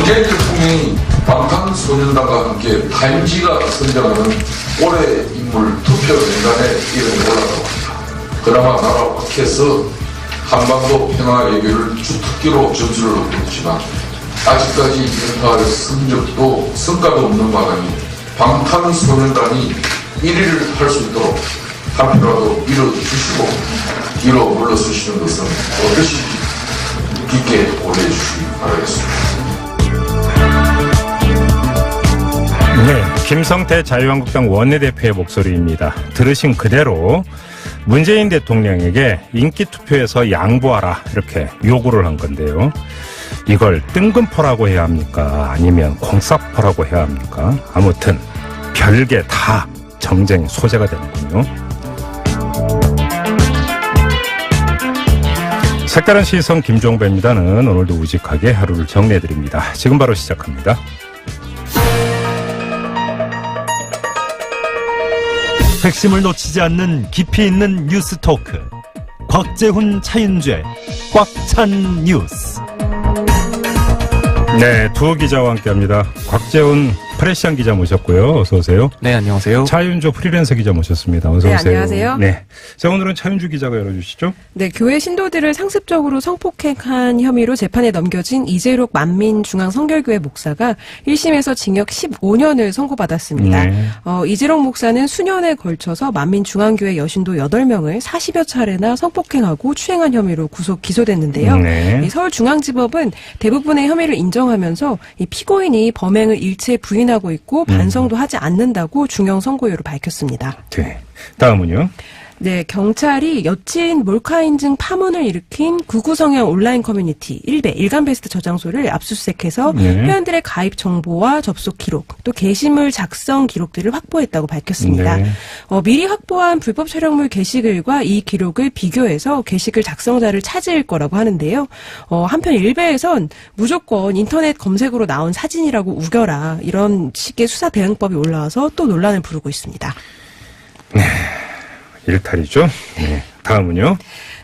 문재인 대통령이 방탄소년단과 함께 타임지가 선정하는 올해 인물 투표 명단에 이름이 올라갑니다. 그나마 나라 밖에서 한반도 평화 외교를 주특기로 점수를 얻고 있지만 아직까지 평가할 성과도 없는 바람에 방탄소년단이 1위를 할 수 있도록 한 표라도 밀어주시고 뒤로 물러서시는 것은 어떠시 깊게 고려해 주시기 바라겠습니다. 네, 김성태 자유한국당 원내대표의 목소리입니다. 들으신 그대로 문재인 대통령에게 인기투표에서 양보하라 이렇게 요구를 한 건데요. 이걸 뜬금포라고 해야 합니까? 아니면 공사포라고 해야 합니까? 아무튼 별게 다 정쟁의 소재가 되는군요. 색다른 시선 김종배입니다는 오늘도 우직하게 하루를 정리해드립니다. 지금 바로 시작합니다. 핵심을 놓치지 않는 깊이 있는 뉴스 토크. 곽재훈, 차윤재, 꽉 찬 뉴스. 네, 두 기자와 함께합니다. 곽재훈 프레시안 기자 모셨고요. 어서 오세요. 네, 안녕하세요. 차윤주 프리랜서 기자 모셨습니다. 어서 네, 오세요. 안녕하세요. 네, 자 오늘은 차윤주 기자가 열어주시죠. 네, 교회 신도들을 상습적으로 성폭행한 혐의로 재판에 넘겨진 이재록 만민중앙성결교회 목사가 1심에서 징역 15년을 선고받았습니다. 네. 이재록 목사는 수년에 걸쳐서 만민중앙교회 여신도 8명을 40여 차례나 성폭행하고 추행한 혐의로 구속 기소됐는데요. 네. 이 서울중앙지법은 대부분의 혐의를 인정하면서 이 피고인이 범행을 일체 부인하고 있고 반성도 하지 않는다고 중형 선고유로 밝혔습니다. 네. 다음은요. 네, 경찰이 여친 몰카 인증 파문을 일으킨 구구 성향 온라인 커뮤니티 일간베스트 저장소를 압수수색해서 네. 회원들의 가입 정보와 접속 기록, 또 게시물 작성 기록들을 확보했다고 밝혔습니다. 네. 미리 확보한 불법 촬영물 게시글과 이 기록을 비교해서 게시글 작성자를 찾을 거라고 하는데요. 한편 일베에선 무조건 인터넷 검색으로 나온 사진이라고 우겨라, 이런 식의 수사 대응법이 올라와서 또 논란을 부르고 있습니다. 네. 일탈이죠. 네. 다음은요.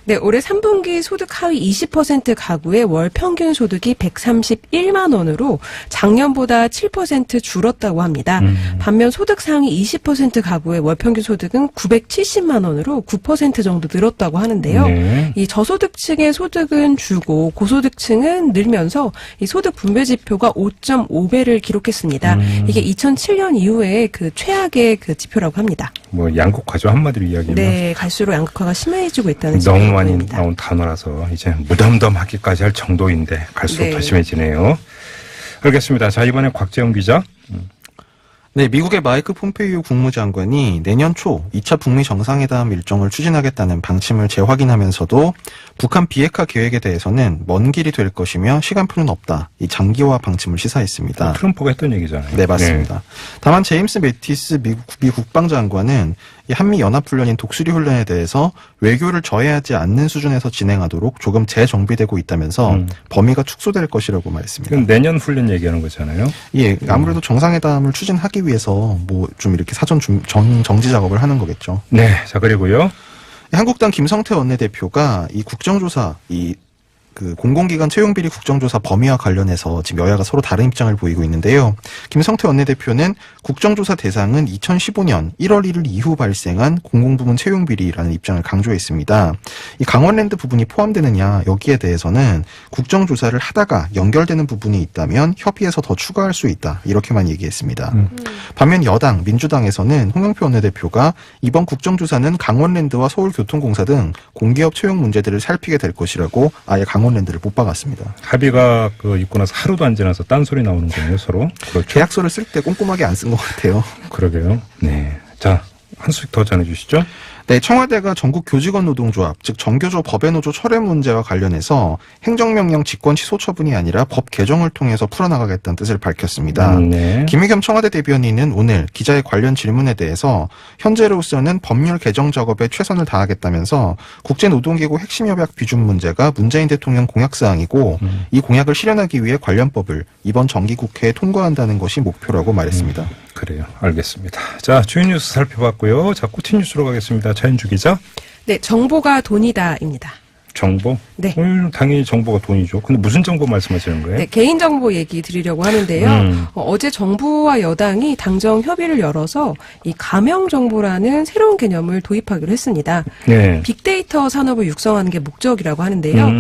네, 올해 3분기 소득 하위 20% 가구의 월 평균 소득이 131만 원으로 작년보다 7% 줄었다고 합니다. 반면 소득 상위 20% 가구의 월 평균 소득은 970만 원으로 9% 정도 늘었다고 하는데요. 네. 이 저소득층의 소득은 줄고 고소득층은 늘면서 이 소득 분배 지표가 5.5배를 기록했습니다. 이게 2007년 이후에 그 최악의 그 지표라고 합니다. 뭐 양극화죠, 한마디로 이야기하면. 네, 갈수록 양극화가 심해지고 있다는 너무 많이 보입니다. 나온 단어라서 이제 무덤덤하기까지 할 정도인데 갈수록 네. 더 심해지네요. 알겠습니다. 자, 이번에 곽재훈 기자. 네, 미국의 마이크 폼페이오 국무장관이 내년 초 2차 북미 정상회담 일정을 추진하겠다는 방침을 재확인하면서도 북한 비핵화 계획에 대해서는 먼 길이 될 것이며 시간표는 없다. 이 장기화 방침을 시사했습니다. 트럼프가 했던 얘기잖아요. 네, 맞습니다. 다만 제임스 매티스 미 국방장관은 이 한미 연합훈련인 독수리 훈련에 대해서 외교를 저해하지 않는 수준에서 진행하도록 조금 재정비되고 있다면서 범위가 축소될 것이라고 말했습니다. 이건 내년 훈련 얘기하는 거잖아요. 예, 아무래도 정상회담을 추진하기 위해서 뭐 좀 이렇게 사전 정지 작업을 하는 거겠죠. 네, 자 그리고요. 한국당 김성태 원내대표가 이 국정조사 그 공공기관 채용비리 국정조사 범위와 관련해서 지금 여야가 서로 다른 입장을 보이고 있는데요. 김성태 원내대표는 국정조사 대상은 2015년 1월 1일 이후 발생한 공공부문 채용비리라는 입장을 강조했습니다. 이 강원랜드 부분이 포함되느냐 여기에 대해서는 국정조사를 하다가 연결되는 부분이 있다면 협의해서 더 추가할 수 있다 이렇게만 얘기했습니다. 반면 여당 민주당에서는 홍영표 원내대표가 이번 국정조사는 강원랜드와 서울교통공사 등 공기업 채용 문제들을 살피게 될 것이라고 아예 강원랜드를 못 박았습니다. 합의가 있고 나서 하루도 안 지나서 딴소리 나오는군요, 서로. 그렇죠. 계약서를 쓸 때 꼼꼼하게 안 쓴 것 같아요. 그러게요. 네. 자, 한 수씩 더 전해주시죠. 네, 청와대가 전국 교직원 노동조합, 즉 정교조 법외노조 철회 문제와 관련해서 행정명령 직권 취소 처분이 아니라 법 개정을 통해서 풀어나가겠다는 뜻을 밝혔습니다. 네. 김의겸 청와대 대변인은 오늘 기자의 관련 질문에 대해서 현재로서는 법률 개정 작업에 최선을 다하겠다면서 국제노동기구 핵심협약 비준 문제가 문재인 대통령 공약사항이고 이 공약을 실현하기 위해 관련법을 이번 정기국회에 통과한다는 것이 목표라고 말했습니다. 그래요. 알겠습니다. 자, 주요 뉴스 살펴봤고요. 자, 코티 뉴스로 가겠습니다. 차윤주 기자. 네, 정보가 돈이다입니다. 정보? 네. 당연히 정보가 돈이죠. 근데 무슨 정보 말씀하시는 거예요? 네, 개인정보 얘기 드리려고 하는데요. 어제 정부와 여당이 당정 협의를 열어서 이 가명정보라는 새로운 개념을 도입하기로 했습니다. 네. 빅데이터 산업을 육성하는 게 목적이라고 하는데요.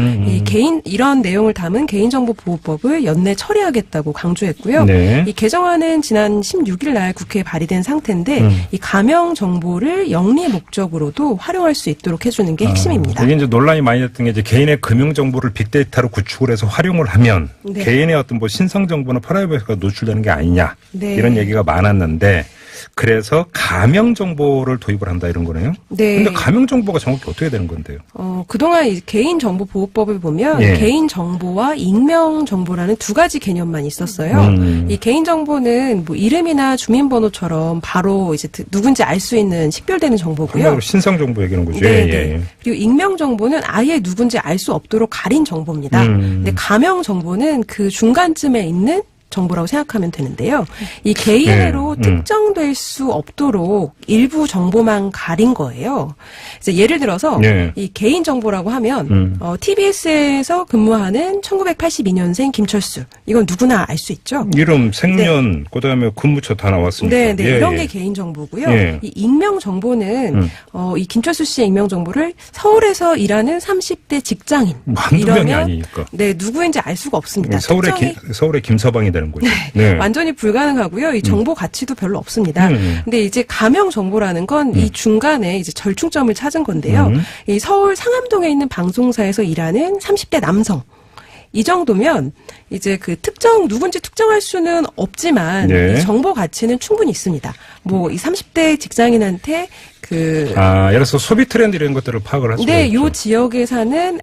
이런 내용을 담은 개인정보보호법을 연내 처리하겠다고 강조했고요. 네. 이 개정안은 지난 16일 날 국회에 발의된 상태인데 이 가명정보를 영리 목적으로도 활용할 수 있도록 해주는 게 핵심입니다. 이게 이제 논란이 많이 됐던 게 이제 개인의 금융 정보를 빅데이터로 구축을 해서 활용을 하면 네. 개인의 어떤 뭐 신상 정보나 프라이버시가 노출되는 게 아니냐 네. 이런 얘기가 많았는데 그래서 가명 정보를 도입을 한다 이런 거네요. 네. 근데 가명 정보가 정확히 어떻게 되는 건데요? 그동안 이 개인정보보호법을 보면 예. 개인정보와 익명정보라는 두 가지 개념만 있었어요. 이 개인정보는 뭐 이름이나 주민번호처럼 바로 이제 누군지 알 수 있는 식별되는 정보고요. 한마디로 신상 정보 얘기하는 거죠. 네, 예, 네. 예. 그리고 익명정보는 아예 누군지 알 수 없도록 가린 정보입니다. 근데 가명정보는 그 중간쯤에 있는 정보라고 생각하면 되는데요. 이 개인으로 특정될 수 없도록 일부 정보만 가린 거예요. 이제 예를 들어서 이 개인 정보라고 하면 TBS에서 근무하는 1982년생 김철수 이건 누구나 알 수 있죠. 이름, 생년, 그다음에 근무처 다 나왔으니까. 네, 네. 예, 이런 예. 게 개인 정보고요. 예. 이 익명 정보는 이 김철수 씨의 익명 정보를 서울에서 일하는 30대 직장인 한두 명이 이러면 아니니까. 네, 누구인지 알 수가 없습니다. 서울의 김서방이 되는 거죠. 네. 완전히 불가능하고요. 이 정보 가치도 별로 없습니다. 근데 이제 가명 정보라는 건 이 중간에 이제 절충점을 찾은 건데요. 이 서울 상암동에 있는 방송사에서 일하는 30대 남성. 이 정도면 이제 그 누군지 특정할 수는 없지만 네. 이 정보 가치는 충분히 있습니다. 뭐 이 30대 직장인한테 예를 들어서 소비 트렌드 이런 것들을 파악을 할 수가 네, 있죠. 요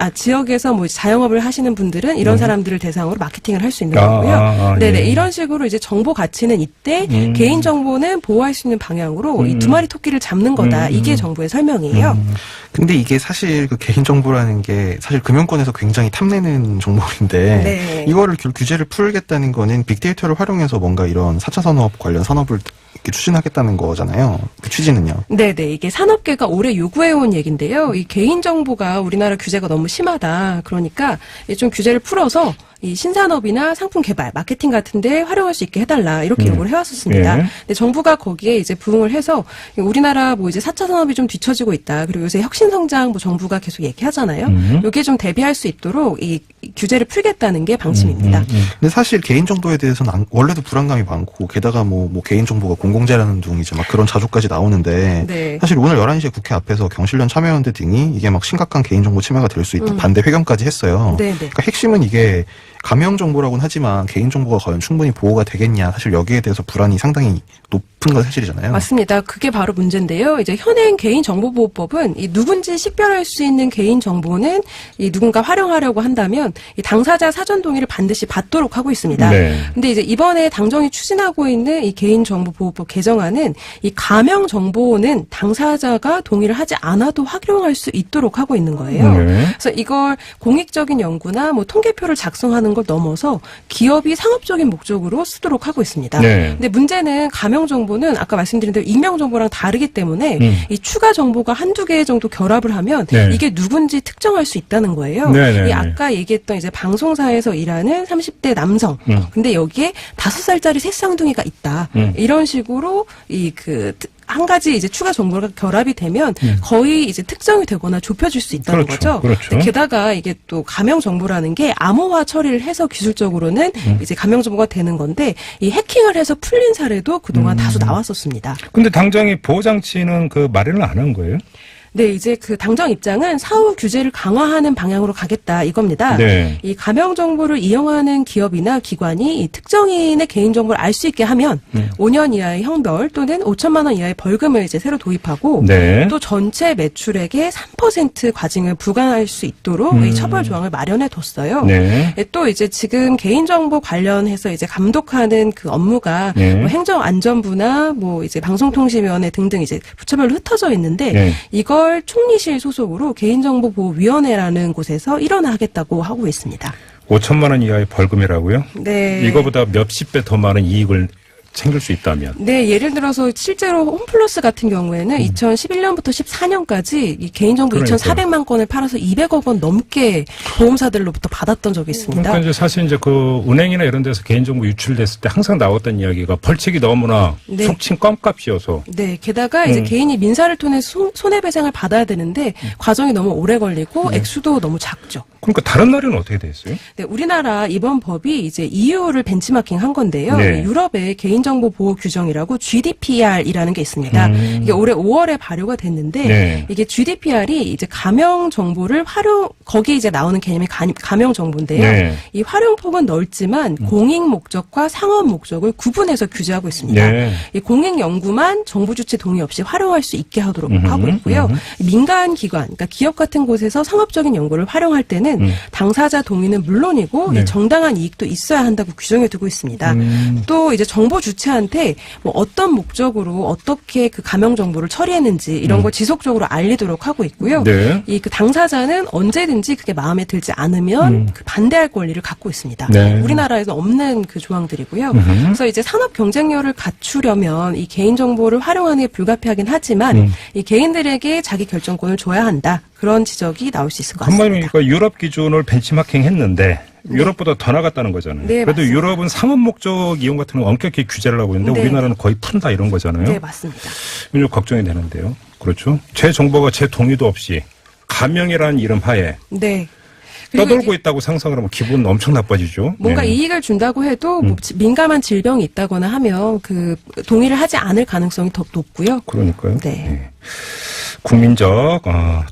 지역에서 뭐 자영업을 하시는 분들은 이런 사람들을 대상으로 마케팅을 할 수 있는 거고요. 네네, 예. 이런 식으로 이제 정보 가치는 이때 개인 정보는 보호할 수 있는 방향으로 이 두 마리 토끼를 잡는 거다. 이게 정부의 설명이에요. 근데 이게 사실 그 개인정보라는 게 사실 금융권에서 굉장히 탐내는 정보인데 네. 이거를 규제를 풀겠다는 거는 빅데이터를 활용해서 뭔가 이런 4차 산업 관련 산업을 이렇게 추진하겠다는 거잖아요. 그 취지는요. 네네. 이게 산업계가 오래 요구해온 얘기인데요. 이 개인정보가 우리나라 규제가 너무 심하다. 그러니까 좀 규제를 풀어서 이 신산업이나 상품 개발, 마케팅 같은데 활용할 수 있게 해달라 이렇게 요구를 해왔었습니다. 예. 근데 정부가 거기에 이제 부응을 해서 우리나라 뭐 이제 4차 산업이 좀 뒤처지고 있다. 그리고 요새 혁신성장 뭐 정부가 계속 얘기하잖아요. 여기에 좀 대비할 수 있도록 이 규제를 풀겠다는 게 방침입니다. 근데 사실 개인정보에 대해서는 원래도 불안감이 많고 게다가 뭐 개인정보가 공공재라는 둥 이제 막 그런 자조까지 나오는데 네. 사실 오늘 11시에 국회 앞에서 경실련 참여연대 등이 이게 막 심각한 개인정보 침해가 될 수 있다 반대 회견까지 했어요. 네네. 그러니까 핵심은 이게 가명정보라고는 하지만 개인정보가 과연 충분히 보호가 되겠냐 사실 여기에 대해서 불안이 상당히 높은 건 사실이잖아요. 맞습니다. 그게 바로 문제인데요. 이제 현행 개인정보보호법은 이 누군지 식별할 수 있는 개인정보는 이 누군가 활용하려고 한다면 이 당사자 사전 동의를 반드시 받도록 하고 있습니다. 네. 근데 이제 이번에 당정이 추진하고 있는 이 개인정보보호법 개정안은 이 가명정보는 당사자가 동의를 하지 않아도 활용할 수 있도록 하고 있는 거예요. 네. 그래서 이걸 공익적인 연구나 뭐 통계표를 작성하는 걸 넘어서 기업이 상업적인 목적으로 쓰도록 하고 있습니다. 네. 근데 문제는 가명 정보는 아까 말씀드린 대로 익명 정보랑 다르기 때문에 이 추가 정보가 한두 개 정도 결합을 하면 네. 이게 누군지 특정할 수 있다는 거예요. 네, 네, 이 아까 얘기했던 이제 방송사에서 일하는 30대 남성. 근데 여기에 5살짜리 새쌍둥이가 있다. 이런 식으로 한 가지 이제 추가 정보가 결합이 되면 거의 이제 특정이 되거나 좁혀질 수 있다는 그렇죠. 거죠. 그렇죠. 게다가 이게 또 가명 정보라는 게 암호화 처리를 해서 기술적으로는 이제 가명 정보가 되는 건데 이 해킹을 해서 풀린 사례도 그동안 다수 나왔었습니다. 근데 당장이 보호장치는 마련을 안 한 거예요? 네, 이제 그 당정 입장은 사후 규제를 강화하는 방향으로 가겠다 이겁니다. 네. 이 가명 정보를 이용하는 기업이나 기관이 이 특정인의 개인 정보를 알 수 있게 하면 5년 이하의 형벌 또는 5천만 원 이하의 벌금을 이제 새로 도입하고 네. 또 전체 매출액의 3% 과징을 부과할 수 있도록 이 처벌 조항을 마련해 뒀어요. 네. 또 이제 지금 개인 정보 관련해서 이제 감독하는 그 업무가 네. 뭐 행정안전부나 뭐 이제 방송통신위원회 등등 이제 부처별로 흩어져 있는데 네. 이걸 총리실 소속으로 개인정보보호위원회라는 곳에서 일원하겠다고 하고 있습니다. 5천만 원 이하의 벌금이라고요? 네. 이거보다 몇십 배 더 많은 이익을 챙길 수 있다면. 네, 예를 들어서 실제로 홈플러스 같은 경우에는 2011년부터 14년까지 이 개인정보 그러니까요. 2,400만 건을 팔아서 200억 원 넘게 보험사들로부터 받았던 적이 있습니다. 그러니까 이제 사실 이제 그 은행이나 이런 데서 개인정보 유출됐을 때 항상 나왔던 이야기가 벌칙이 너무나 네. 속칭 껌값이어서. 네, 게다가 이제 개인이 민사를 통해서 손해배상을 받아야 되는데 과정이 너무 오래 걸리고 액수도 너무 작죠. 그러니까 다른 나라는 어떻게 돼 있어요? 네, 우리나라 이번 법이 이제 EU를 벤치마킹 한 건데요. 네. 유럽의 개인정보 보호 규정이라고 GDPR이라는 게 있습니다. 이게 올해 5월에 발효가 됐는데 네. 이게 GDPR이 이제 가명 정보를 거기 이제 나오는 개념이 가명 정보인데요. 네. 이 활용폭은 넓지만 공익 목적과 상업 목적을 구분해서 규제하고 있습니다. 네. 이 공익 연구만 정부 주체 동의 없이 활용할 수 있게 하도록 하고 있고요. 민간 기관, 그러니까 기업 같은 곳에서 상업적인 연구를 활용할 때는 당사자 동의는 물론이고 네. 이 정당한 이익도 있어야 한다고 규정해 두고 있습니다. 또 이제 정보 주체한테 뭐 어떤 목적으로 어떻게 그 가명 정보를 처리했는지 이런 걸 지속적으로 알리도록 하고 있고요. 네. 이 그 당사자는 언제든지 그게 마음에 들지 않으면 그 반대할 권리를 갖고 있습니다. 네. 우리나라에서 없는 그 조항들이고요. 그래서 이제 산업 경쟁력을 갖추려면 이 개인 정보를 활용하는 게 불가피하긴 하지만 이 개인들에게 자기 결정권을 줘야 한다. 그런 지적이 나올 수 있을 것 같습니다. 한마디로 그러니까 유럽 기준을 벤치마킹 했는데 유럽보다 더 나갔다는 거잖아요. 네, 그래도 맞습니다. 유럽은 상업 목적 이용 같은 건 엄격히 규제를 하고 있는데 네. 우리나라는 거의 푼다 이런 거잖아요. 네, 맞습니다. 좀 걱정이 되는데요. 그렇죠. 제 정보가 제 동의도 없이 가명이라는 이름 하에 네. 그리고 떠돌고 이제 있다고 상상을 하면 기분 엄청 나빠지죠. 뭔가 네. 이익을 준다고 해도 뭐 민감한 질병이 있다거나 하면 그 동의를 하지 않을 가능성이 더 높고요. 그러니까요. 네. 국민적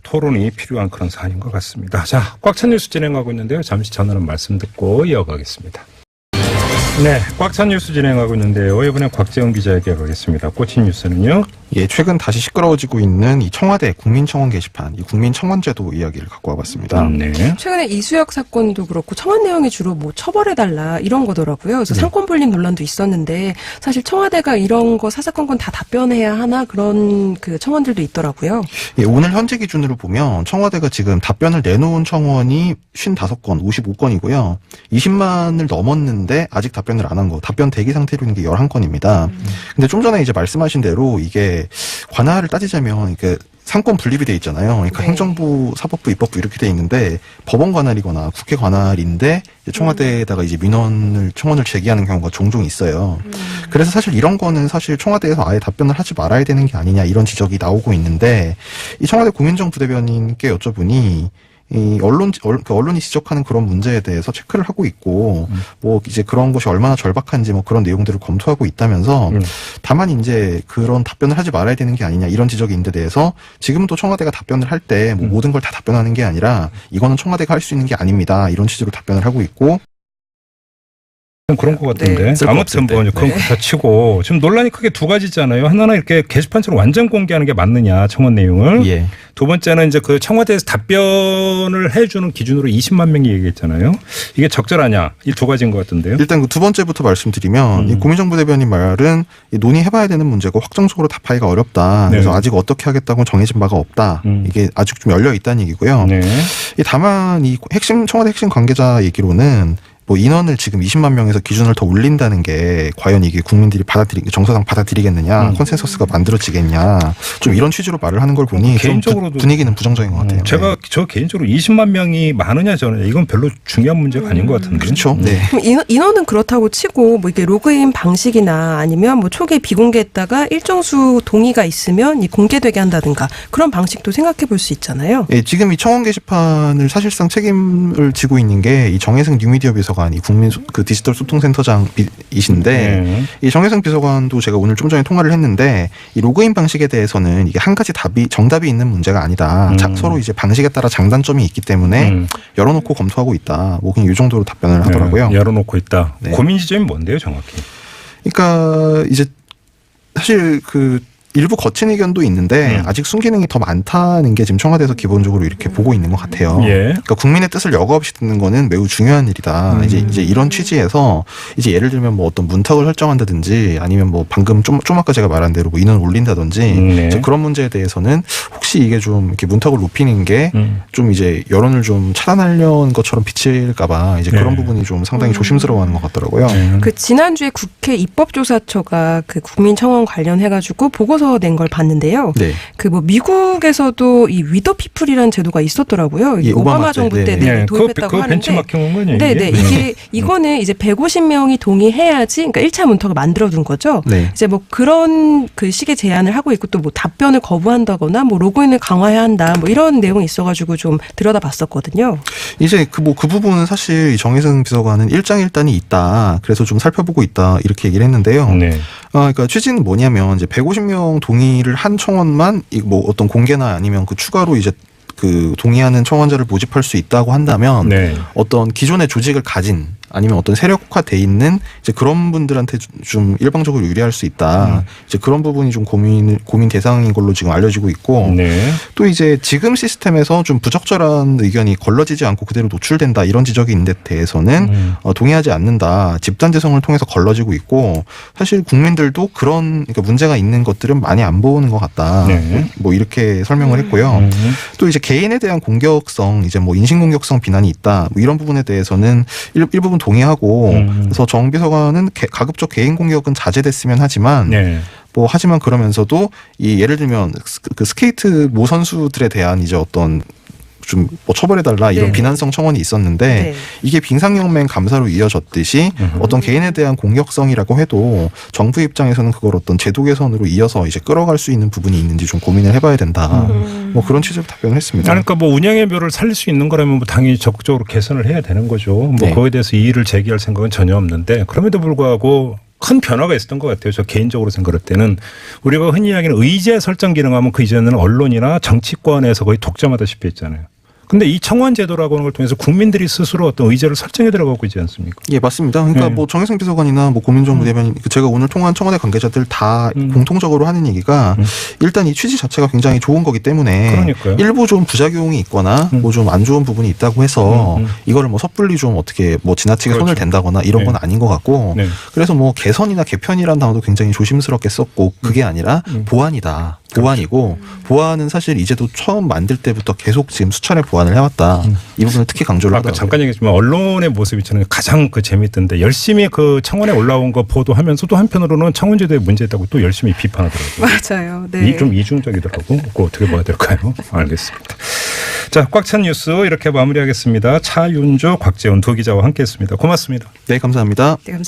토론이 필요한 그런 사안인 것 같습니다. 자, 꽉찬 뉴스 진행하고 있는데요. 잠시 전하는 말씀 듣고 이어가겠습니다. 네, 꽉찬 뉴스 진행하고 있는데요. 이번엔 곽재훈 기자에게 가겠습니다. 꽂힌 뉴스는요. 예, 최근 다시 시끄러워지고 있는 이 청와대 국민청원 게시판, 이 국민청원제도 이야기를 갖고 와봤습니다. 네. 최근에 이수혁 사건도 그렇고 청원 내용이 주로 뭐 처벌해달라 이런 거더라고요. 그래서 상권 분립 논란도 있었는데 사실 청와대가 이런 거 사사건건 다 답변해야 하나 그런 그 청원들도 있더라고요. 예, 오늘 현재 기준으로 보면 청와대가 지금 답변을 내놓은 청원이 55건, 55건이고요. 20만을 넘었는데 아직 답변을 안 한 거, 답변 대기 상태로 있는 게 11건입니다. 근데 좀 전에 이제 말씀하신 대로 이게 관할을 따지자면 이게 상권 분립이 돼 있잖아요. 그러니까 네. 행정부, 사법부, 입법부 이렇게 돼 있는데 법원 관할이거나 국회 관할인데 이제 청와대에다가 이제 청원을 제기하는 경우가 종종 있어요. 그래서 사실 이런 거는 사실 청와대에서 아예 답변을 하지 말아야 되는 게 아니냐 이런 지적이 나오고 있는데 이 청와대 고민정 부대변인께 여쭤보니 이 언론이 지적하는 그런 문제에 대해서 체크를 하고 있고, 뭐, 이제 그런 것이 얼마나 절박한지 뭐 그런 내용들을 검토하고 있다면서, 다만 이제 그런 답변을 하지 말아야 되는 게 아니냐, 이런 지적이 있는 데 대해서, 지금도 청와대가 답변을 할 때, 뭐 모든 걸 다 답변하는 게 아니라, 이거는 청와대가 할 수 있는 게 아닙니다. 이런 취지로 답변을 하고 있고, 그런 것 같은데. 네, 아무튼 뭐 그건 그렇다 치고 지금 논란이 크게 두 가지잖아요. 하나는 이렇게 게시판처럼 완전 공개하는 게 맞느냐 청원 내용을. 예. 두 번째는 이제 그 청와대에서 답변을 해주는 기준으로 20만 명이 얘기했잖아요. 이게 적절하냐 이 두 가지인 것 같은데요. 일단 그 두 번째부터 말씀드리면, 이 고민정 부대변인 말은 이 논의해봐야 되는 문제고 확정적으로 답하기가 어렵다. 그래서 네. 아직 어떻게 하겠다고 정해진 바가 없다. 이게 아직 좀 열려 있다는 얘기고요. 네. 다만 이 청와대 핵심 관계자 얘기로는 뭐 인원을 지금 20만 명에서 기준을 더 올린다는 게 과연 이게 국민들이 정서상 받아들이겠느냐, 컨센서스가 만들어지겠냐, 좀 이런 취지로 말을 하는 걸 보니 좀 개인적으로도 분위기는 부정적인 것 같아요. 저 개인적으로 20만 명이 많으냐 저는 이건 별로 중요한 문제가 아닌 것 같은데. 그렇죠. 네. 그럼 인원은 그렇다고 치고 뭐 이게 로그인 방식이나 아니면 뭐 초기에 비공개했다가 일정 수 동의가 있으면 이 공개되게 한다든가 그런 방식도 생각해 볼 수 있잖아요. 예, 지금 이 청원 게시판을 사실상 책임을 지고 있는 게 이 정혜승 뉴미디어 비서관이 국민 그 디지털 소통센터장이신데 네. 이 정혜승 비서관도 제가 오늘 좀 전에 통화를 했는데 이 로그인 방식에 대해서는 이게 한 가지 정답이 있는 문제가 아니다. 서로 이제 방식에 따라 장단점이 있기 때문에 열어놓고 검토하고 있다. 뭐 그냥 이 정도로 답변을 하더라고요. 네, 열어놓고 있다. 네. 고민 지점이 뭔데요, 정확히? 그러니까 이제 사실 그 일부 거친 의견도 있는데 아직 순기능이 더 많다는 게 지금 청와대에서 기본적으로 이렇게 보고 있는 것 같아요. 예. 그러니까 국민의 뜻을 여과 없이 듣는 거는 매우 중요한 일이다. 이제 이런 취지에서 이제 예를 들면 뭐 어떤 문턱을 설정한다든지 아니면 뭐 방금 좀 아까 제가 말한 대로 뭐 인원을 올린다든지 네. 이제 그런 문제에 대해서는 혹시 이게 좀 이렇게 문턱을 높이는 게 좀 이제 여론을 좀 차단하려는 것처럼 비칠까봐 이제 그런 네. 부분이 좀 상당히 조심스러워하는 것 같더라고요. 그 지난주에 국회 입법조사처가 그 국민청원 관련해가지고 보고서 낸 걸 봤는데요. 네. 그 뭐 미국에서도 이 위더 피플이라는 제도가 있었더라고요. 예, 오바마 정부 때 네. 도입했다고 그거 하는데. 벤치마킹 건 아니에요? 네네. 이거는 이제 150명이 동의해야지, 그러니까 1차 문턱을 만들어둔 거죠. 네. 이제 뭐 그런 그 식의 제안을 하고 있고 또 뭐 답변을 거부한다거나 뭐 로그인을 강화해야 한다 뭐 이런 내용이 있어가지고 좀 들여다봤었거든요. 이제 그 부분은 사실 정의승 비서관은 일장일단이 있다. 그래서 좀 살펴보고 있다. 이렇게 얘기를 했는데요. 네. 그러니까 취지는 뭐냐면 이제 150명 동의를 한 청원만 뭐 어떤 공개나 아니면 그 추가로 이제 그 동의하는 청원자를 모집할 수 있다고 한다면 네. 어떤 기존의 조직을 가진 아니면 어떤 세력화돼 있는 이제 그런 분들한테 좀 일방적으로 유리할 수 있다. 이제 그런 부분이 좀 고민 대상인 걸로 지금 알려지고 있고 네. 또 이제 지금 시스템에서 좀 부적절한 의견이 걸러지지 않고 그대로 노출된다 이런 지적이 있는 데 대해서는 동의하지 않는다. 집단 재성을 통해서 걸러지고 있고 사실 국민들도 그런 그러니까 문제가 있는 것들은 많이 안 보는 것 같다. 네. 뭐 이렇게 설명을 했고요. 또 이제 개인에 대한 공격성 이제 뭐 인신공격성 비난이 있다. 뭐 이런 부분에 대해서는 일부분 동의하고 그래서 정 비서관은 가급적 개인 공격은 자제됐으면 하지만 네. 뭐 하지만 그러면서도 이 예를 들면 그 스케이트 모 선수들에 대한 이제 어떤 좀 뭐 처벌해달라 이런 네. 비난성 청원이 있었는데 네. 이게 빙상연맹 감사로 이어졌듯이 어떤 개인에 대한 공격성이라고 해도 정부 입장에서는 그걸 어떤 제도 개선으로 이어서 이제 끌어갈 수 있는 부분이 있는지 좀 고민을 해봐야 된다. 뭐 그런 취지로 답변을 했습니다. 그러니까 뭐 운영의 묘를 살릴 수 있는 거라면 뭐 당연히 적극적으로 개선을 해야 되는 거죠. 뭐 네. 그거에 대해서 이의를 제기할 생각은 전혀 없는데 그럼에도 불구하고 큰 변화가 있었던 것 같아요. 저 개인적으로 생각할 때는 우리가 흔히 이야기하는 의제 설정 기능하면 그 이전에는 언론이나 정치권에서 거의 독점하다시피 했잖아요. 근데 이 청원 제도라고 하는 걸 통해서 국민들이 스스로 어떤 의제를 설정해 들어가고 있지 않습니까? 예, 맞습니다. 그러니까 네. 뭐 정혜성 비서관이나 뭐 고민정부 대변인 제가 오늘 통화한 청와대 관계자들 다 공통적으로 하는 얘기가 일단 이 취지 자체가 굉장히 좋은 거기 때문에 그러니까요. 일부 좀 부작용이 있거나 뭐 좀 안 좋은 부분이 있다고 해서 이거를 뭐 섣불리 좀 어떻게 뭐 지나치게 그렇죠. 손을 댄다거나 이런 건 네. 아닌 것 같고 네. 그래서 뭐 개선이나 개편이라는 단어도 굉장히 조심스럽게 썼고 그게 아니라 보완이다. 보완이고 보완은 사실 이제도 처음 만들 때부터 계속 지금 수차례 보완을 해왔다. 이 부분을 특히 강조를 아까 하더라고요. 잠깐 얘기했지만 언론의 모습이 저는 가장 그 재밌던데 열심히 그 청원에 올라온 거 보도하면서도 한편으로는 청원제도에 문제 있다고 또 열심히 비판하더라고요. 맞아요. 네. 좀 이중적이더라고. 그거 어떻게 봐야 될까요? 알겠습니다. 자, 꽉 찬 뉴스 이렇게 마무리하겠습니다. 차윤조, 곽재훈 두 기자와 함께했습니다. 고맙습니다. 네, 감사합니다. 네, 감사합니다.